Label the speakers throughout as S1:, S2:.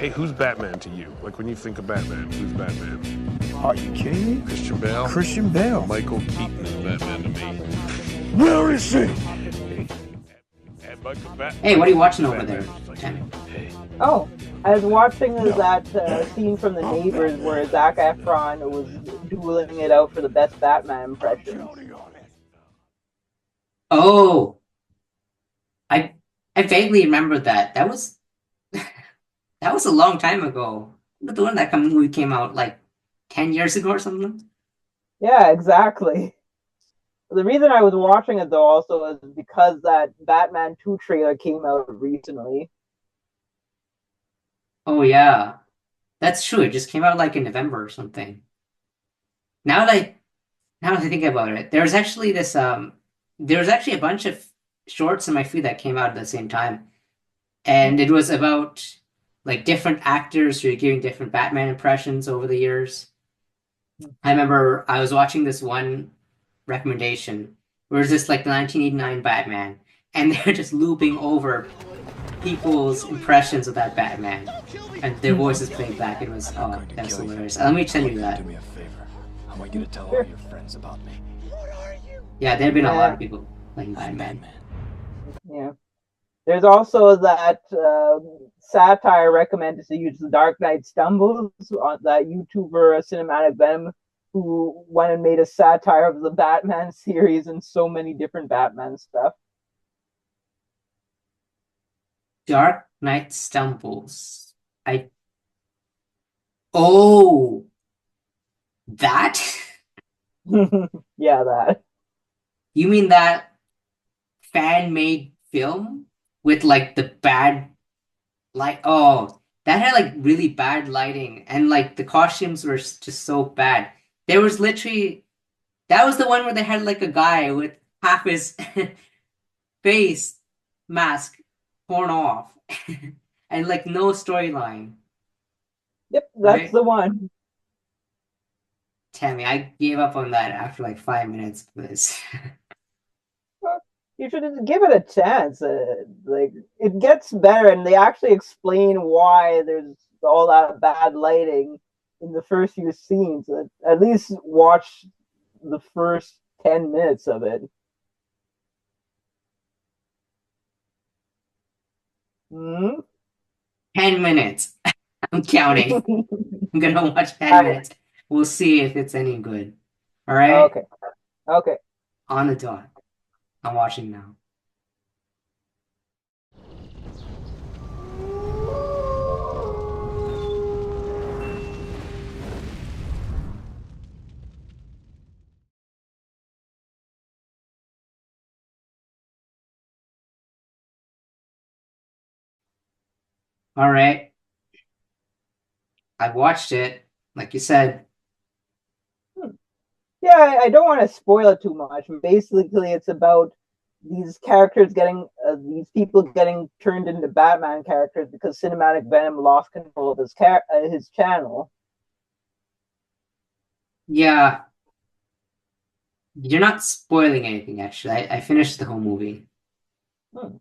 S1: Hey, who's Batman to you? Like when you think of Batman, who's Batman?
S2: Are you kidding me?
S1: Christian Bale?
S2: Christian Bale.
S1: Michael Keaton is Batman to me.
S2: Where is he?
S3: Hey, what are you watching over there, Tammy?
S4: Oh, I was watching that scene from The Neighbors where Zac Efron was dueling it out for the best Batman impression.
S3: Oh, I I vaguely remember that. That was that was a long time ago. But the one that movie came out like 10 years ago or something.
S4: Yeah, exactly. The reason I was watching it though also is because that Batman 2 trailer came out recently.
S3: Oh yeah, that's true. It just came out like in November or something. Now that I, now that I think about it, there was actually a bunch of shorts in my feed that came out at the same time, and it was about like different actors who are giving different Batman impressions over the years. I remember I was watching this one recommendation where it's just like the 1989 Batman, and they're just looping over people's impressions of that Batman, and their voices played back. It was that's hilarious. Let me send you that.
S2: Do me a favor. I want you to tell all your friends about me.
S3: Yeah, there have been a lot of people playing Batman.
S4: Yeah. There's also that satire recommended to use The Dark Knight Stumbles on that YouTuber Cinematic Venom, who went and made a satire of the Batman series and so many different Batman stuff.
S3: Dark Knight Stumbles. I oh that
S4: Yeah, that.
S3: you mean that fan-made film with like the bad light? Oh, that had like really bad lighting and like the costumes were just so bad. There was literally that was the one where they had like a guy with half his face mask torn off and like no storyline,
S4: Yep, that's
S3: right?
S4: the one.
S3: Tammy, I gave up on that after like 5 minutes of this.
S4: You should give it a chance. Like it gets better, and they actually explain why there's all that bad lighting in the first few scenes. At least watch the first 10 minutes of it. Hmm?
S3: 10 minutes. I'm counting. I'm gonna watch 10
S4: I,
S3: minutes. We'll see if it's any good. All right?
S4: okay, okay.
S3: On the dot. I'm watching now. All right. I watched it. Like you said,
S4: Yeah, I don't want to spoil it too much. Basically, it's about these characters getting these people getting turned into Batman characters because Cinematic Venom lost control of his channel.
S3: yeah, you're not spoiling anything, actually. I finished the whole movie.
S4: Hmm.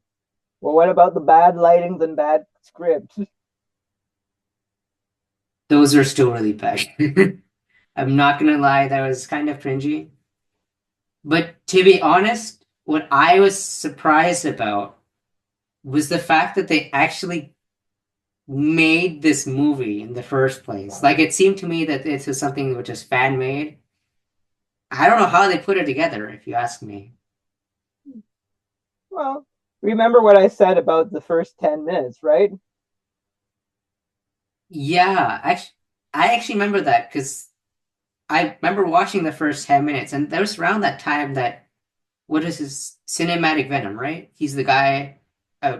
S4: Well, what about the bad lightings and bad scripts?
S3: Those are still really bad. I'm not gonna lie, that was kind of cringy. But to be honest, what I was surprised about was the fact that they actually made this movie in the first place. Like it seemed to me that this was something which is fan made. I don't know how they put it together, if you ask me.
S4: Well, remember what I said about the first 10 minutes, right?
S3: Yeah, I actually remember that because I remember watching the first 10 minutes, and that was around that time that what is his Cinematic Venom, right? He's the guy, uh,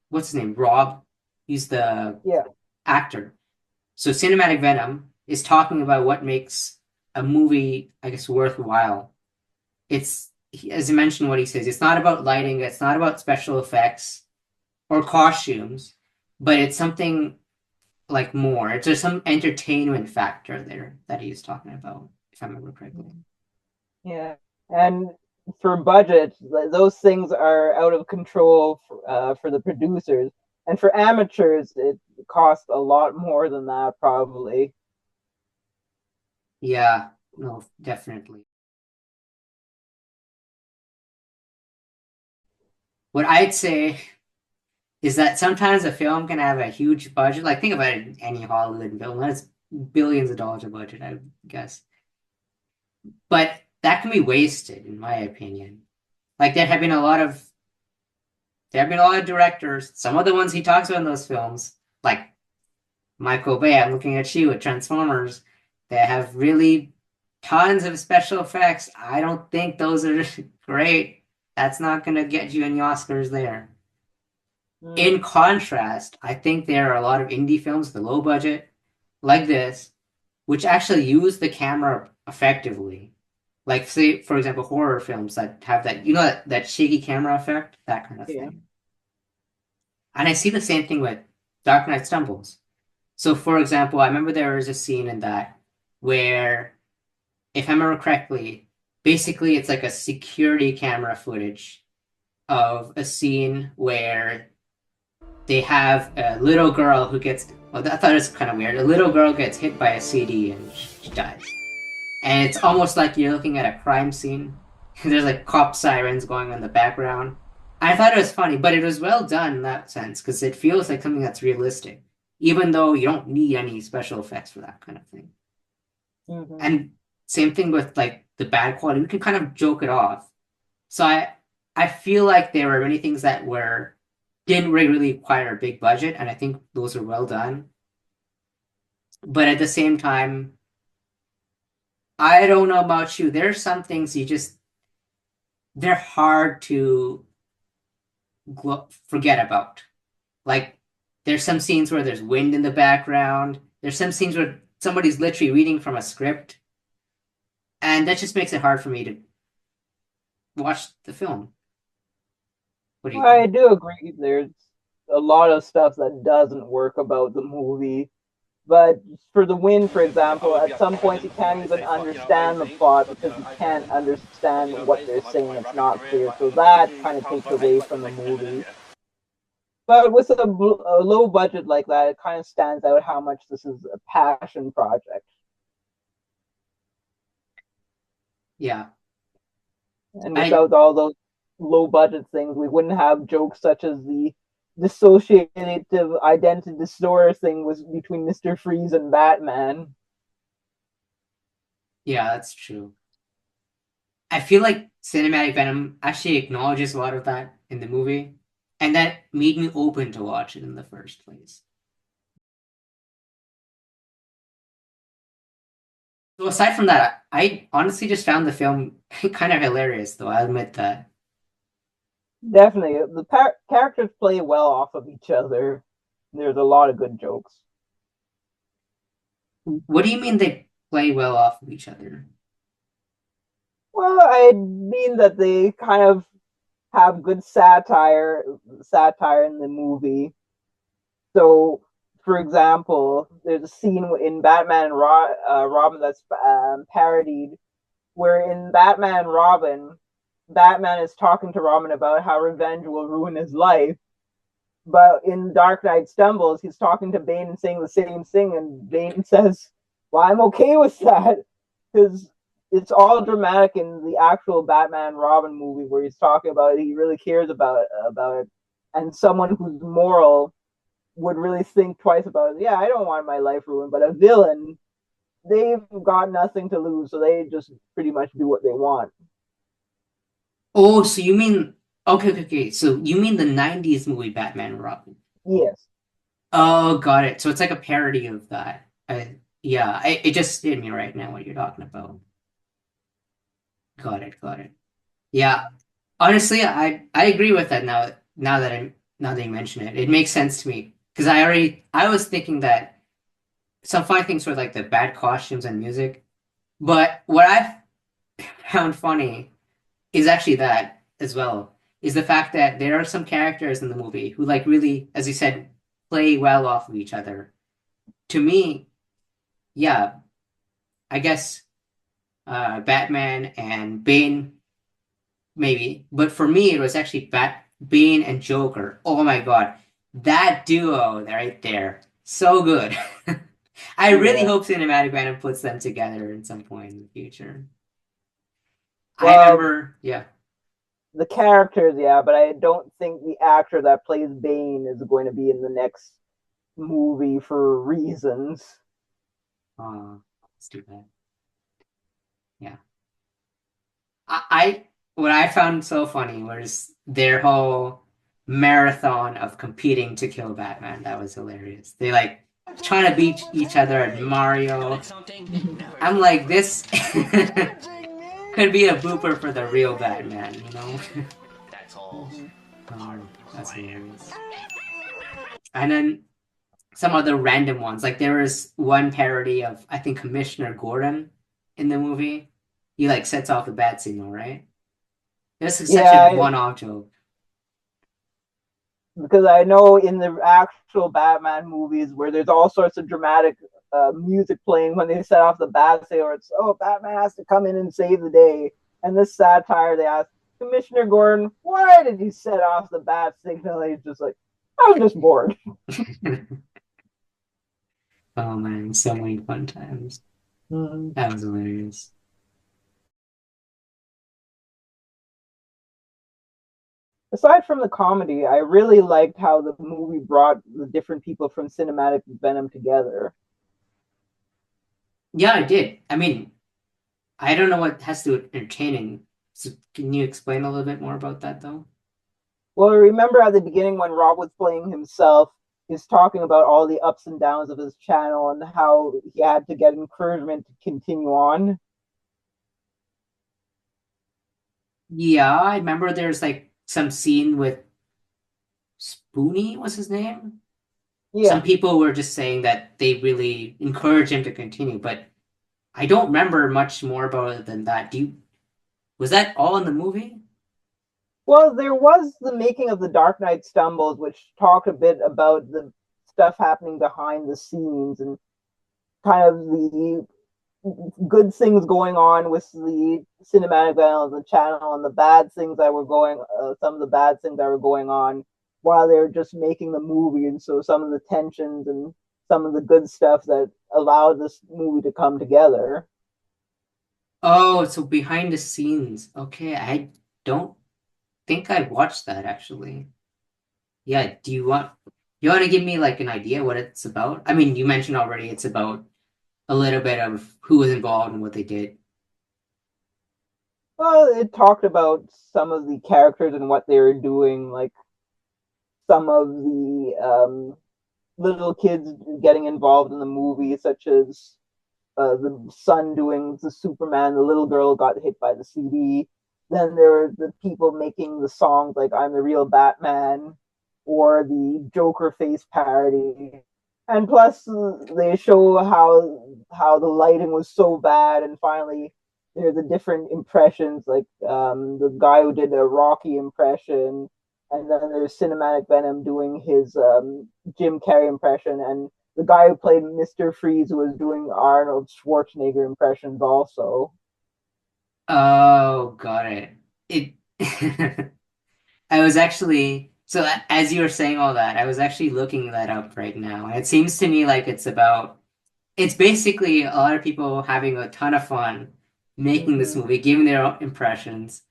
S3: what's his name? Rob. He's the
S4: Yeah.
S3: actor. So Cinematic Venom is talking about what makes a movie, I guess, worthwhile. As you mentioned, what he says, it's not about lighting, it's not about special effects or costumes, but it's something like more. It's just some entertainment factor there that he's talking about, if I remember correctly.
S4: Yeah. And for budget, those things are out of control for the producers. And for amateurs, cost a lot more than that, probably.
S3: Yeah, no, definitely. What I'd say is that sometimes a film can have a huge budget. Like, think about it in any Hollywood film. That's billions of dollars of budget, I guess. But that can be wasted, in my opinion. Like, there have been a lot of directors, some of the ones he talks about in those films, like Michael Bay, I'm looking at you with Transformers, that have really tons of special effects. I don't think those are great. That's not going to get you any Oscars there.
S4: Mm,
S3: In contrast, I think there are a lot of indie films, the low budget, like this, which actually use the camera effectively. Like, say, for example, horror films that have that, that shaky camera effect, that kind of
S4: yeah.
S3: thing. And I see the same thing with Dark Knight Stumbles. So, for example, I remember there was a scene in that where, if I remember correctly, basically it's like a security camera footage of a scene where they have a little girl who gets. Well, I thought it was kind of weird. A little girl gets hit by a CD and she dies. And it's almost like you're looking at a crime scene. There's like cop sirens going in the background. I thought it was funny, but it was well done in that sense because it feels like something that's realistic, even though you don't need any special effects for that kind of thing.
S4: Mm-hmm.
S3: And same thing with like the bad quality. We can kind of joke it off. So I feel like there were many things that didn't really require a big budget, and I think those are well done. But at the same time, I don't know about you. There are some things they're hard to forget about. Like, there's some scenes where there's wind in the background. There's some scenes where somebody's literally reading from a script. And that just makes it hard for me to watch the film. What do you
S4: I
S3: think?
S4: do agree. There's a lot of stuff that doesn't work about the movie. But for the win, for example, at some points you can't even understand the plot because you can't understand what they're saying. It's not clear. So that kind of takes away from the movie. But with a low budget like that, it kind of stands out how much this is a passion project.
S3: Yeah.
S4: And
S3: I
S4: without all those low budget things, we wouldn't have jokes such as the dissociative identity disorder thing was between Mr. Freeze and Batman.
S3: Yeah, that's true. I feel like Cinematic Venom actually acknowledges a lot of that in the movie, and that made me open to watch it in the first place. So aside from that, I honestly just found the film kind of hilarious, though. I'll admit that.
S4: Definitely, the characters play well off of each other. There's a lot of good jokes.
S3: What do you mean they play well off of each other?
S4: Well, I mean that they kind of have good satire in the movie. So, for example, there's a scene in Batman and Robin that's parodied, where in Batman and Robin, Batman is talking to Robin about how revenge will ruin his life. But in Dark Knight Stumbles, he's talking to Bane and saying the same thing, and Bane says, "Well, I'm okay with that," because it's all dramatic in the actual Batman Robin movie where he's talking about it. He really cares about it, and someone who's moral would really think twice about it. Yeah, I don't want my life ruined, but a villain, they've got nothing to lose, so they just pretty much do what they want.
S3: Oh, so you mean okay. So you mean the '90s movie Batman and Robin?
S4: Yes.
S3: Oh, got it. So it's like a parody of that. Yeah, it just hit me right now what you're talking about. Got it. Yeah, honestly, I agree with that now that you mention it. It makes sense to me because I was thinking that some funny things were like the bad costumes and music, but what I found funny is actually that as well, is the fact that there are some characters in the movie who like really, as you said, play well off of each other. To me, yeah, I guess Batman and Bane maybe, but for me it was actually Bane and Joker. Oh my God, that duo right there. So good. I really
S4: Yeah.
S3: hope Cinematic Venom puts them together at some point in the future. I
S4: Well,
S3: remember, yeah.
S4: the characters, yeah, but I don't think the actor that plays Bane is going to be in the next movie for reasons.
S3: It's too bad. Yeah. I what I found so funny was their whole marathon of competing to kill Batman. That was hilarious. They like trying to beat each other at Mario. I'm like, this could be a booper for the real Batman, you know? That's hilarious. And then some other random ones. Like there was one parody of I think Commissioner Gordon in the movie. He like sets off the bat signal, right? This is such a
S4: Yeah,
S3: one-off joke.
S4: because I know in the actual Batman movies where there's all sorts of dramatic music playing when they set off the bat signal, it's Batman has to come in and save the day. And this satire, they ask Commissioner Gordon, why did you set off the bat signal? And he's just like, I was just bored.
S3: Oh man, so many fun times.
S4: Mm-hmm.
S3: That was hilarious.
S4: Aside from the comedy, I really liked how the movie brought the different people from Cinematic Venom together.
S3: Yeah, I did. I mean, I don't know what has to do with entertaining. So can you explain a little bit more about that though?
S4: Well, remember at the beginning when Rob was playing himself, he's talking about all the ups and downs of his channel and how he had to get encouragement to continue on.
S3: Yeah, I remember there's like some scene with Spoonie was his name. Some
S4: Yeah.
S3: people were just saying that they really encourage him to continue, but I don't remember much more about it than that. Was that all in the movie?
S4: Well, there was the making of the Dark Knight Stumbles, which talked a bit about the stuff happening behind the scenes and kind of the good things going on with the cinematic venom of the channel and the bad things that were going some of the bad things that were going on while they were just making the movie, and so some of the tensions and some of the good stuff that allowed this movie to come together.
S3: Oh, so behind the scenes. Okay, I don't think I watched that actually. Yeah, you want to give me like an idea what it's about? I mean, you mentioned already it's about a little bit of who was involved and what they did.
S4: Well, it talked about some of the characters and what they were doing, like some of the little kids getting involved in the movie, such as the son doing the Superman, the little girl got hit by the CD. Then there were the people making the songs like I'm the Real Batman or the Joker face parody. And plus they show how the lighting was so bad, and finally there's the different impressions, like the guy who did a Rocky impression, and then there's Cinematic Venom doing his Jim Carrey impression, and the guy who played Mr. Freeze who was doing Arnold Schwarzenegger impressions also.
S3: Oh, got it. It I was actually so as you were saying all that, I was actually looking that up right now. And it seems to me like it's basically a lot of people having a ton of fun making this
S4: Mm-hmm.
S3: movie, giving their own impressions.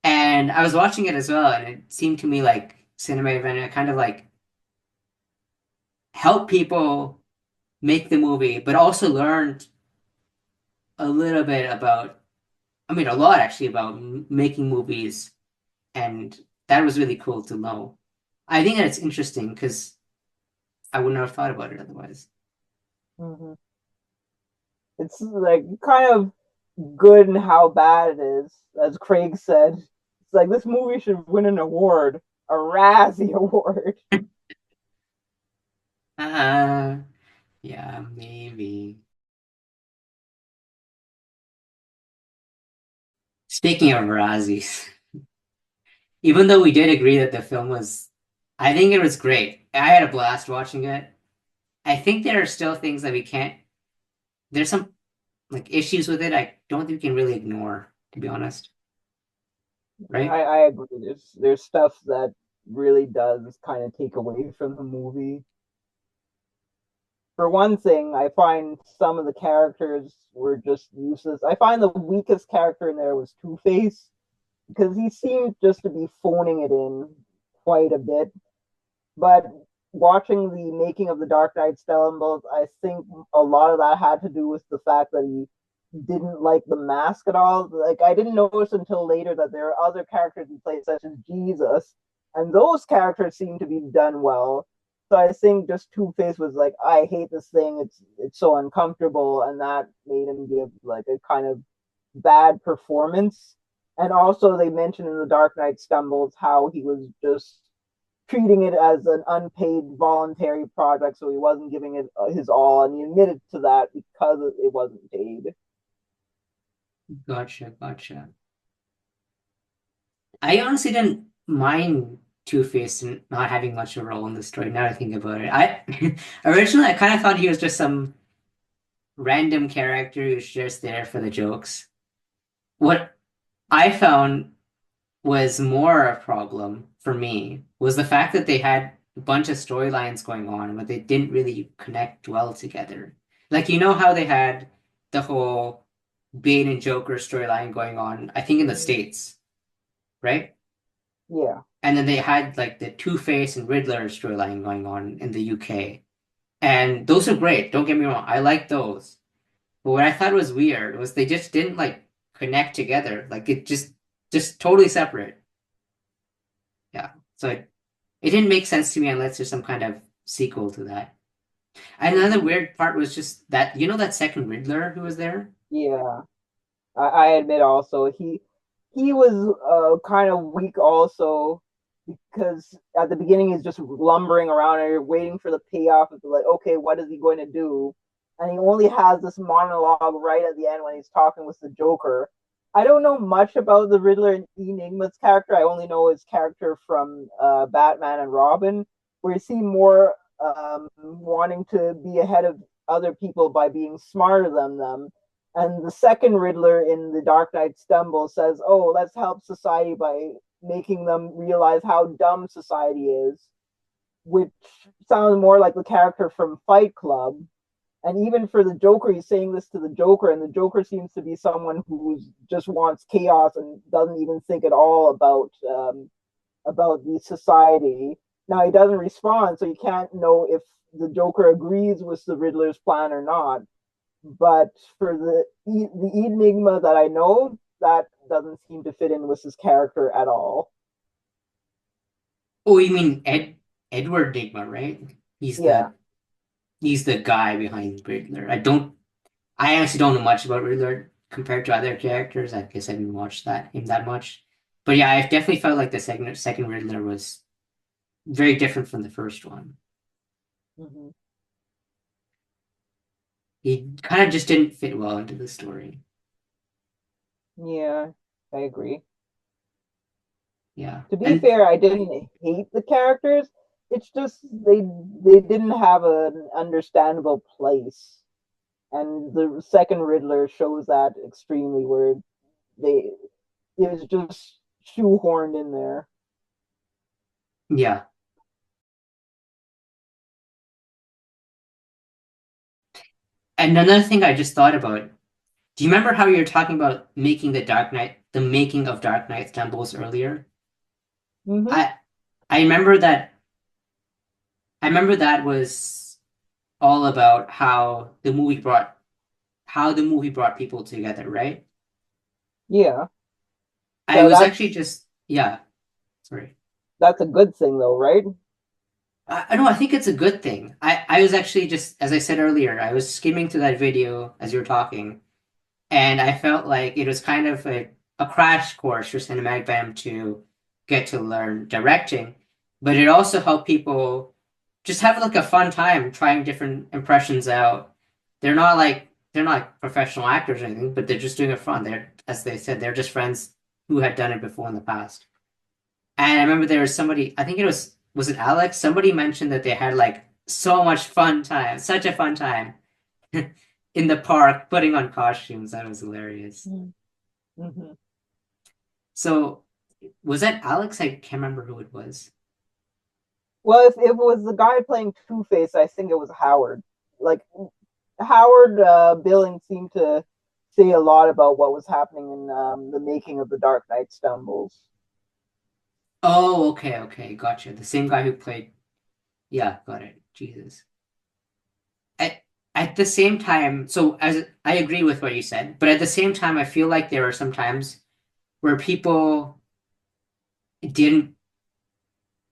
S3: And I was watching it as well, and it seemed to me like Cinema Venom kind of like help people make the movie, but also learned a little bit about, I mean, a lot actually about making movies, and that was really cool to know. I think that it's interesting because I wouldn't have thought about it otherwise.
S4: Mm-hmm. It's like kind of good in how bad it is, as Craig said. It's like this movie should win an award, a Razzie Award.
S3: Uh, yeah, maybe. Speaking of Razzies, even though we did agree that the film was, I think it was great. I had a blast watching it. I think there are still things that we can't, there's some like issues with it I don't think we can really ignore, to be honest. Right?
S4: I agree. There's stuff that really does kind of take away from the movie. for one thing, I find some of the characters were just useless. I find the weakest character in there was Two-Face because he seemed just to be phoning it in quite a bit. But watching the making of the Dark Knight Stumbles, I think a lot of that had to do with the fact that he didn't like the mask at all. Like I didn't notice until later that there are other characters he plays, such as Jesus, and those characters seem to be done well. So I think just Two Face was like, I hate this thing. It's so uncomfortable, and that made him give like a kind of bad performance. And also, they mentioned in the Dark Knight Stumbles how he was just treating it as an unpaid voluntary project, so he wasn't giving it his all, and he admitted to that because it wasn't paid.
S3: Gotcha, gotcha. I honestly didn't mind Two-Face not having much of a role in the story. Now that I think about it, I originally I kind of thought he was just some random character who's just there for the jokes. What I found was more a problem for me was the fact that they had a bunch of storylines going on, but they didn't really connect well together. Like you know how they had the whole Bane and Joker storyline going on, I think in the States, right?
S4: Yeah.
S3: And then they had like the Two-Face and Riddler storyline going on in the UK. And those are great, don't get me wrong. I like those. But what I thought was weird was they just didn't like connect together. Like it just totally separate. Yeah. So it didn't make sense to me unless there's some kind of sequel to that. And another weird part was just that you know that second Riddler who was there?
S4: Yeah. I admit also he was kind of weak also because at the beginning he's just lumbering around and you're waiting for the payoff of like, okay, what is he going to do? And he only has this monologue right at the end when he's talking with the Joker. I don't know much about the Riddler and Enigma's character. I only know his character from Batman and Robin, where you see more wanting to be ahead of other people by being smarter than them. And the second Riddler in The Dark Knight Stumble says, oh, let's help society by making them realize how dumb society is, which sounds more like the character from Fight Club. And even for the Joker, he's saying this to the Joker, and the Joker seems to be someone who just wants chaos and doesn't even think at all about the society. Now he doesn't respond, so you can't know if the Joker agrees with the Riddler's plan or not. But for the Enigma that I know, that doesn't seem to fit in with his character at all.
S3: Oh, you mean Edward Nigma, right? He's
S4: Yeah.
S3: the guy behind Riddler. I actually don't know much about Riddler compared to other characters. I guess I didn't watch him that much. But yeah, I definitely felt like the second Riddler was very different from the first one.
S4: Mm-hmm.
S3: He kind of just didn't fit well into the story.
S4: Yeah, I agree.
S3: Yeah.
S4: To be
S3: And
S4: fair, I didn't hate the characters. It's just they didn't have an understandable place. And the second Riddler shows that extremely where they it was just shoehorned in there.
S3: yeah. And another thing I just thought about, do you remember how you were talking about the making of Dark Knight Stumbles earlier?
S4: Mm-hmm.
S3: I I remember that was all about how the movie brought people together, right?
S4: Yeah.
S3: I
S4: So
S3: was actually just yeah, sorry.
S4: that's a good thing though, right?
S3: I know I think it's a good thing. I was actually just as I said earlier, I was skimming through that video as you were talking, and I felt like it was kind of a crash course for Cinematic Venom to get to learn directing, but it also helped people just have like a fun time trying different impressions out. They're not professional actors or anything, but they're just doing it fun. They're as they said, they're just friends who had done it before in the past. And I remember there was somebody, I think was it Alex? Somebody mentioned that they had like so much fun time, such a fun time in the park putting on costumes. That was hilarious.
S4: Mm-hmm.
S3: So was that Alex? I can't remember who it was.
S4: Well, if it was the guy playing Two Face, I think it was Howard. like Howard Billings seemed to say a lot about what was happening in the making of The Dark Knight Stumbles.
S3: Oh, okay, gotcha. The same guy who played. Yeah, got it. Jesus. At at the same time, so as I agree with what you said, but at the same time, I feel like there are some times where people didn't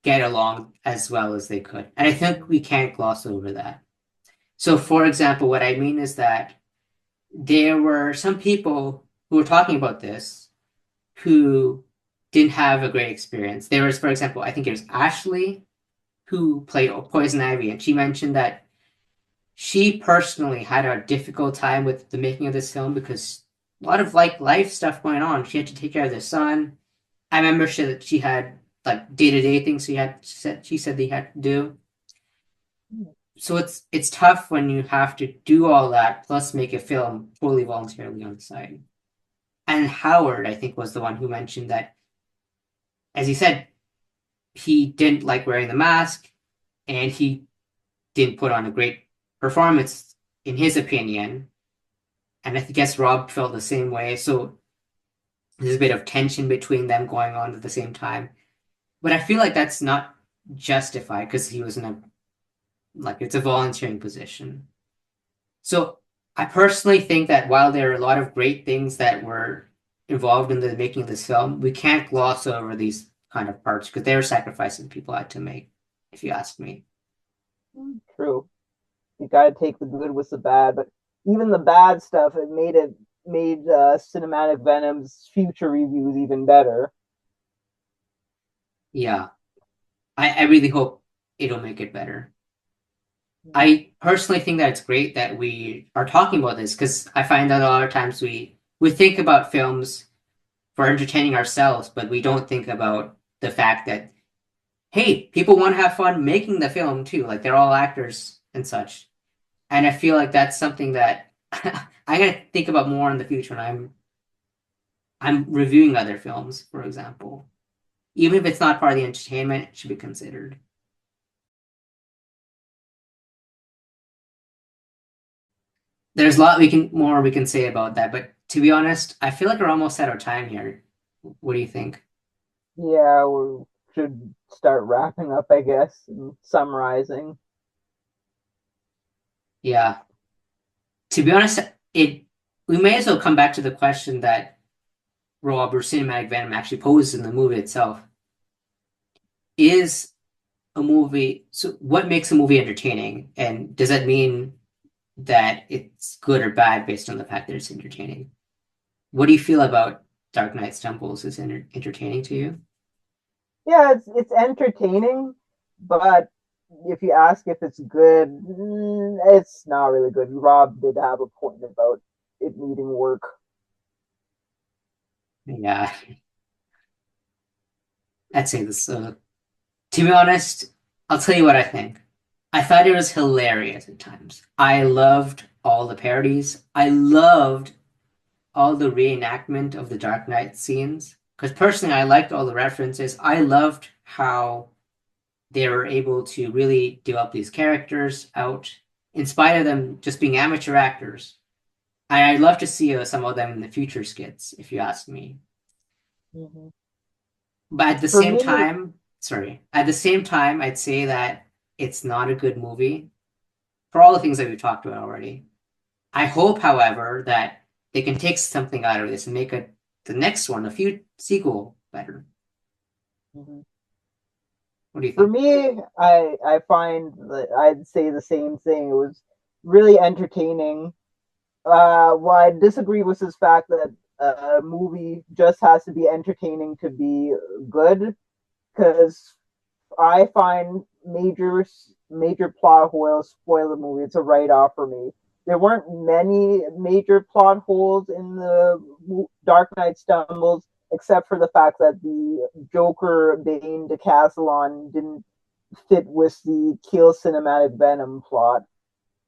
S3: get along as well as they could, and I think we can't gloss over that. So, for example, what I mean is that there were some people who were talking about this who didn't have a great experience. There was, for example, I think it was Ashley who played Poison Ivy, and she mentioned that she personally had a difficult time with the making of this film because a lot of like life stuff going on. She had to take care of their son. I remember she had like day-to-day things she said they had to do. So it's tough when you have to do all that plus make a film fully voluntarily on the side. And Howard, I think, was the one who mentioned that, as he said, he didn't like wearing the mask and he didn't put on a great performance in his opinion. And I guess Rob felt the same way. So there's a bit of tension between them going on at the same time. But I feel like that's not justified because he was in a like it's a volunteering position. So I personally think that while there are a lot of great things that were involved in the making of this film, we can't gloss over these kind of parts because they were sacrifices people had to make, if you ask me.
S4: True. You got to take the good with the bad, but even the bad stuff, it made Cinematic Venom's future reviews even better.
S3: Yeah, I really hope it'll make it better. I personally think that it's great that we are talking about this because I find that a lot of times we think about films for entertaining ourselves, but we don't think about the fact that hey, people want to have fun making the film too. Like they're all actors and such. And I feel like that's something that I'm gonna think about more in the future when I'm reviewing other films, for example. Even if it's not part of the entertainment, it should be considered. There's a lot we can say about that, but to be honest, I feel like we're almost at our time here. What do you think?
S4: Yeah, we should start wrapping up, I guess, and summarizing.
S3: Yeah. To be honest, it we may as well come back to the question that Rob or Cinematic Venom actually poses in the movie itself. Is a movie, so what makes a movie entertaining? And does that mean that it's good or bad based on the fact that it's entertaining? What do you feel about Dark Knight Stumbles? Is entertaining to you?
S4: Yeah, it's entertaining, but if you ask if it's good, it's not really good. Rob did have a point about it needing work.
S3: Yeah, I'd say this. To be honest, I'll tell you what I think. I thought it was hilarious at times. I loved all the parodies. I loved all the reenactment of the Dark Knight scenes. Because personally, I liked all the references. I loved how they were able to really develop these characters out, in spite of them just being amateur actors. I'd love to see some of them in the future skits, if you ask me.
S4: Mm-hmm.
S3: But at the
S4: For
S3: same
S4: me,
S3: time, sorry, at the same time, I'd say that it's not a good movie for all the things that we've talked about already. I hope, however, that they can take something out of this and make the next one, a few sequel, better.
S4: mhm.
S3: What do you
S4: For
S3: think?
S4: me, I find that I'd say the same thing. It was really entertaining. What I disagree with is the fact that a movie just has to be entertaining to be good, because I find major plot holes spoil the movie. It's a write off for me. There weren't many major plot holes in the Dark Knight Stumbles, except for the fact that the Joker Bane decathlon didn't fit with the Kill Cinematic Venom plot,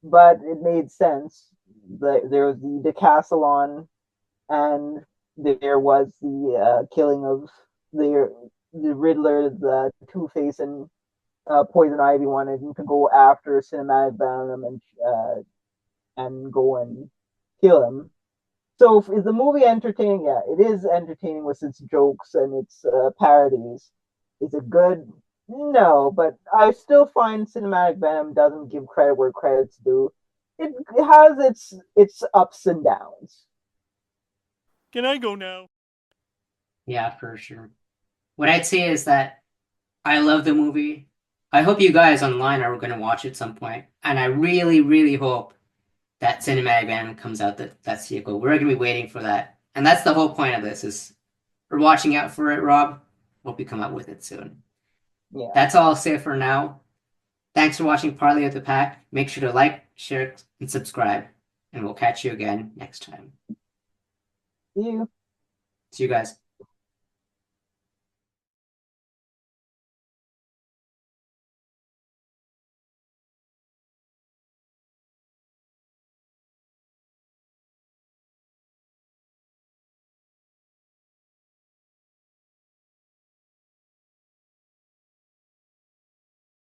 S4: but it made sense. There was the decathlon, and there was the killing of the Riddler, the Two Face, and Poison Ivy wanted him to go after Cinematic Venom and go and kill him. So is the movie entertaining? Yeah, it is entertaining with its jokes and its parodies. Is it good? No, but I still find Cinematic Venom doesn't give credit where credit's due. It has its ups and downs.
S1: Can I go now?
S3: Yeah, for sure. What I'd say is that I love the movie. I hope you guys online are going to watch it at some point, and I really, really hope that Cinematic Venom comes out that sequel. We're going to be waiting for that, and that's the whole point of this. Is we're watching out for it, Rob. Hope you come out with it soon.
S4: Yeah.
S3: That's all I'll say for now. Thanks for watching Parley of the Pack. Make sure to like, share, and subscribe, and we'll catch you again next time.
S4: See you.
S3: See you guys.